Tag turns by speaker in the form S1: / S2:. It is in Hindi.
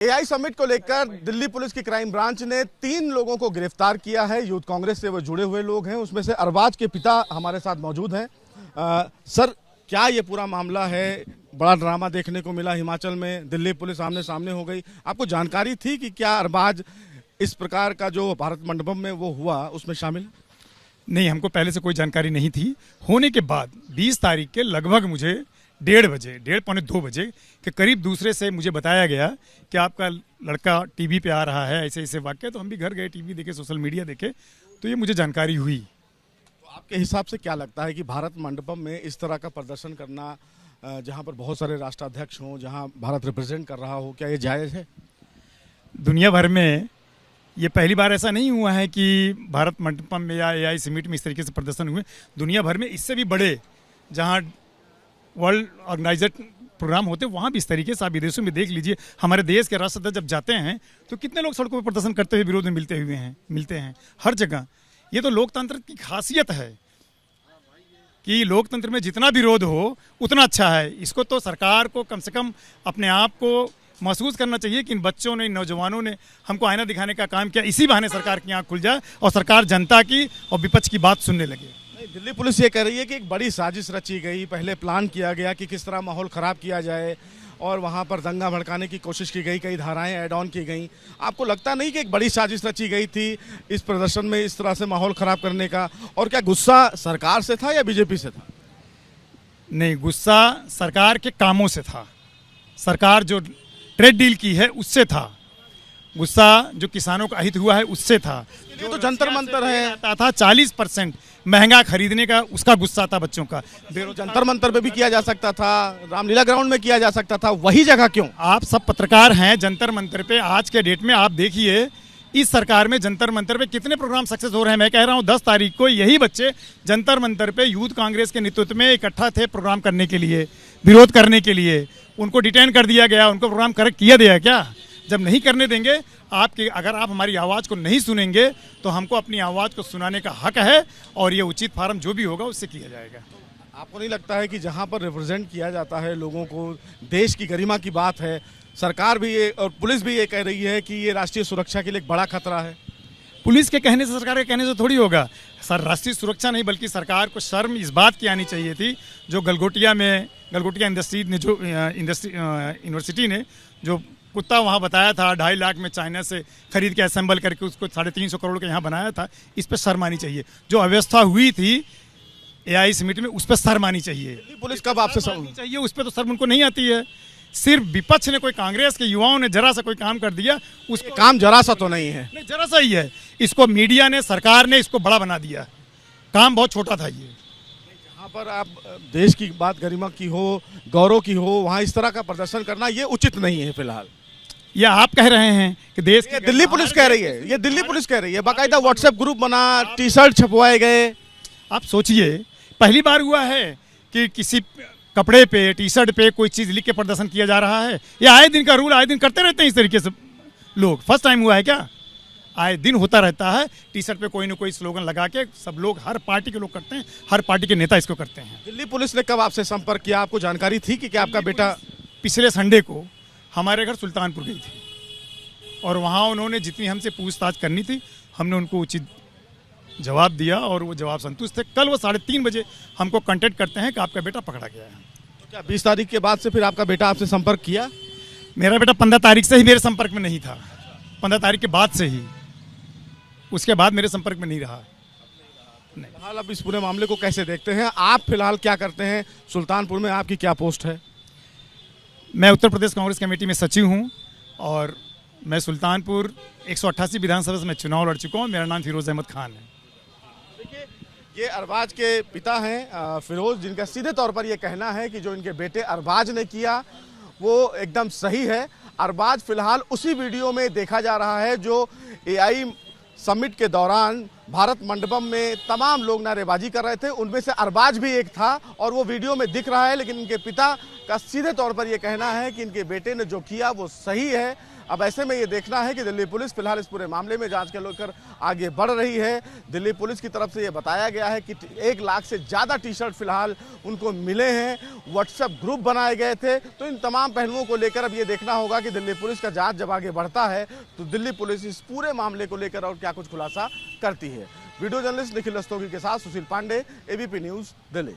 S1: एआई समिट को लेकर दिल्ली पुलिस की क्राइम ब्रांच ने 3 लोगों को गिरफ्तार किया है। यूथ कांग्रेस से वो जुड़े हुए लोग हैं। उसमें से अरबाज के पिता हमारे साथ मौजूद हैं। सर, क्या ये पूरा मामला है? बड़ा ड्रामा देखने को मिला हिमाचल में, दिल्ली पुलिस आमने सामने हो गई। आपको जानकारी थी कि क्या अरबाज इस प्रकार का जो भारत मंडपम में वो हुआ उसमें शामिल?
S2: नहीं, हमको पहले से कोई जानकारी नहीं थी। होने के बाद 20 तारीख के लगभग मुझे 1:30 पौने 2 बजे के करीब दूसरे से मुझे बताया गया कि आपका लड़का टीवी पे आ रहा है, ऐसे ऐसे वाक्य। तो हम भी घर गए, टीवी देखे, सोशल मीडिया देखे, तो ये मुझे जानकारी हुई।
S1: तो आपके हिसाब से क्या लगता है कि भारत मंडपम में इस तरह का प्रदर्शन करना, जहां पर बहुत सारे राष्ट्राध्यक्ष हों, जहां भारत रिप्रेजेंट कर रहा हो, क्या ये जायज़ है?
S2: दुनिया भर में ये पहली बार ऐसा नहीं हुआ है कि भारत मंडपम में या एआई समिट में इस तरीके से प्रदर्शन हुए। दुनिया भर में इससे भी बड़े जहाँ वर्ल्ड ऑर्गेनाइजर प्रोग्राम होते वहाँ भी इस तरीके से आप विदेशों में देख लीजिए। हमारे देश के राष्ट्रध्यक्ष जब जाते हैं तो कितने लोग सड़कों पर प्रदर्शन करते हुए विरोध में मिलते हैं हर जगह। ये तो लोकतंत्र की खासियत है कि लोकतंत्र में जितना विरोध हो उतना अच्छा है। इसको तो सरकार को कम से कम अपने आप को महसूस करना चाहिए कि इन बच्चों ने, इन नौजवानों ने हमको आईना दिखाने का काम किया। इसी बहाने सरकार की आंख खुल जाए और सरकार जनता की और विपक्ष की बात सुनने लगे।
S1: दिल्ली पुलिस ये कह रही है कि एक बड़ी साजिश रची गई, पहले प्लान किया गया कि किस तरह माहौल ख़राब किया जाए और वहाँ पर दंगा भड़काने की कोशिश की गई, कई धाराएं ऐड ऑन की गई। आपको लगता नहीं कि एक बड़ी साजिश रची गई थी इस प्रदर्शन में इस तरह से माहौल ख़राब करने का? और क्या गुस्सा सरकार से था या बीजेपी से था?
S2: नहीं, गुस्सा सरकार के कामों से था। सरकार जो ट्रेड डील की है उससे था। गुस्सा जो किसानों का अहित हुआ है उससे था।
S1: जो तो जंतर मंतर है
S2: था 40% महंगा खरीदने का, उसका गुस्सा था बच्चों का।
S1: जंतर मंतर पे भी किया जा सकता था, रामलीला ग्राउंड में किया जा सकता था, वही जगह क्यों?
S2: आप सब पत्रकार हैं। जंतर मंतर पे आज के डेट में आप देखिए इस सरकार में जंतर मंतर पे कितने प्रोग्राम सक्सेस हो रहे हैं। मैं कह रहा हूँ 10 तारीख को यही बच्चे जंतर मंतर पे यूथ कांग्रेस के नेतृत्व में इकट्ठा थे प्रोग्राम करने के लिए, विरोध करने के लिए। उनको डिटेन कर दिया गया, उनको प्रोग्राम करेक्ट किया गया क्या? जब नहीं करने देंगे आपके, अगर आप हमारी आवाज़ को नहीं सुनेंगे तो हमको अपनी आवाज़ को सुनाने का हक है और ये उचित फार्म जो भी होगा उससे किया जाएगा।
S1: आपको नहीं लगता है कि जहां पर रिप्रेजेंट किया जाता है लोगों को, देश की गरिमा की बात है, सरकार भी ये और पुलिस भी ये कह रही है कि ये राष्ट्रीय सुरक्षा के लिए एक बड़ा खतरा है?
S2: पुलिस के कहने से, सरकार के कहने से थोड़ी होगा। सर, राष्ट्रीय सुरक्षा नहीं बल्कि सरकार को शर्म इस बात की आनी चाहिए थी जो गलगोटिया यूनिवर्सिटी ने जो कुत्ता वहाँ बताया था 2.5 लाख में चाइना से खरीद के असेंबल करके उसको 350 करोड़ के यहाँ बनाया था। इस पर शर्म आनी चाहिए। जो अव्यवस्था हुई थी एआई समिट में उस पर शर्म आनी चाहिए।
S1: पुलिस कब आपसे
S2: चाहिए उस पर तो शर्म उनको नहीं आती है। सिर्फ विपक्ष ने, कोई कांग्रेस के युवाओं ने जरा सा कोई काम कर दिया, उसको
S1: काम जरा सा तो नहीं है,
S2: नहीं जरा सा ही है। इसको मीडिया ने, सरकार ने इसको बड़ा बना दिया। काम बहुत छोटा था ये।
S1: जहाँ पर आप देश की बात, गरिमा की हो, गौरव की हो, वहाँ इस तरह का प्रदर्शन करना ये उचित नहीं है। फिलहाल
S2: ये आप कह रहे हैं कि देश
S1: की दिल्ली पुलिस कह रही है, ये दिल्ली पुलिस कह रही है। बाकायदा व्हाट्सएप ग्रुप बना, टी-शर्ट छपवाए गए।
S2: आप सोचिए, पहली बार हुआ है कि किसी कपड़े पे, टी-शर्ट पे कोई चीज़ लिख के प्रदर्शन किया जा रहा है। ये आए दिन का रूल, आए दिन करते रहते हैं इस तरीके से लोग। फर्स्ट टाइम हुआ है क्या? आए दिन होता रहता है। टी-शर्ट पे कोई ना कोई स्लोगन लगा के सब लोग, हर पार्टी के लोग करते हैं, हर पार्टी के नेता इसको करते हैं।
S1: दिल्ली पुलिस ने कब आपसे संपर्क किया? आपको जानकारी थी कि क्या आपका बेटा?
S2: पिछले संडे को हमारे घर सुल्तानपुर गई थी और वहाँ उन्होंने जितनी हमसे पूछताछ करनी थी हमने उनको उचित जवाब दिया और वो जवाब संतुष्ट थे। कल वो 3:30 बजे हमको कांटेक्ट करते हैं कि आपका बेटा पकड़ा गया है।
S1: तो क्या 20 तारीख के बाद से फिर आपका बेटा आपसे संपर्क किया?
S2: मेरा बेटा 15 तारीख से ही मेरे संपर्क में नहीं था। 15 तारीख के बाद से ही, उसके बाद मेरे संपर्क में नहीं रहा।
S1: फिलहाल अब इस पूरे मामले को कैसे देखते हैं आप? फिलहाल क्या करते हैं? सुल्तानपुर में आपकी क्या पोस्ट है?
S2: मैं उत्तर प्रदेश कांग्रेस कमेटी में सचिव हूँ और मैं सुल्तानपुर 188 विधानसभा से मैं चुनाव लड़ चुका हूँ। मेरा नाम फिरोज अहमद खान है।
S1: देखिए, ये अरबाज के पिता हैं फिरोज, जिनका सीधे तौर पर ये कहना है कि जो इनके बेटे अरबाज ने किया वो एकदम सही है। अरबाज फिलहाल उसी वीडियो में देखा जा रहा है जो एआई समिट के दौरान भारत मंडपम में तमाम लोग नारेबाजी कर रहे थे, उनमें से अरबाज भी एक था और वो वीडियो में दिख रहा है। लेकिन इनके पिता का सीधे तौर पर यह कहना है कि इनके बेटे ने जो किया वो सही है। अब ऐसे में ये देखना है कि दिल्ली पुलिस फिलहाल इस पूरे मामले में जांच को लेकर आगे बढ़ रही है। दिल्ली पुलिस की तरफ से ये बताया गया है कि 1 लाख से ज़्यादा टी शर्ट फिलहाल उनको मिले हैं, व्हाट्सएप ग्रुप बनाए गए थे। तो इन तमाम पहलुओं को लेकर अब ये देखना होगा कि दिल्ली पुलिस का जांच जब आगे बढ़ता है तो दिल्ली पुलिस इस पूरे मामले को लेकर और क्या कुछ खुलासा करती है। वीडियो जर्नलिस्ट निखिल रस्तोगी के साथ सुशील पांडे, एबीपी न्यूज़, दिल्ली।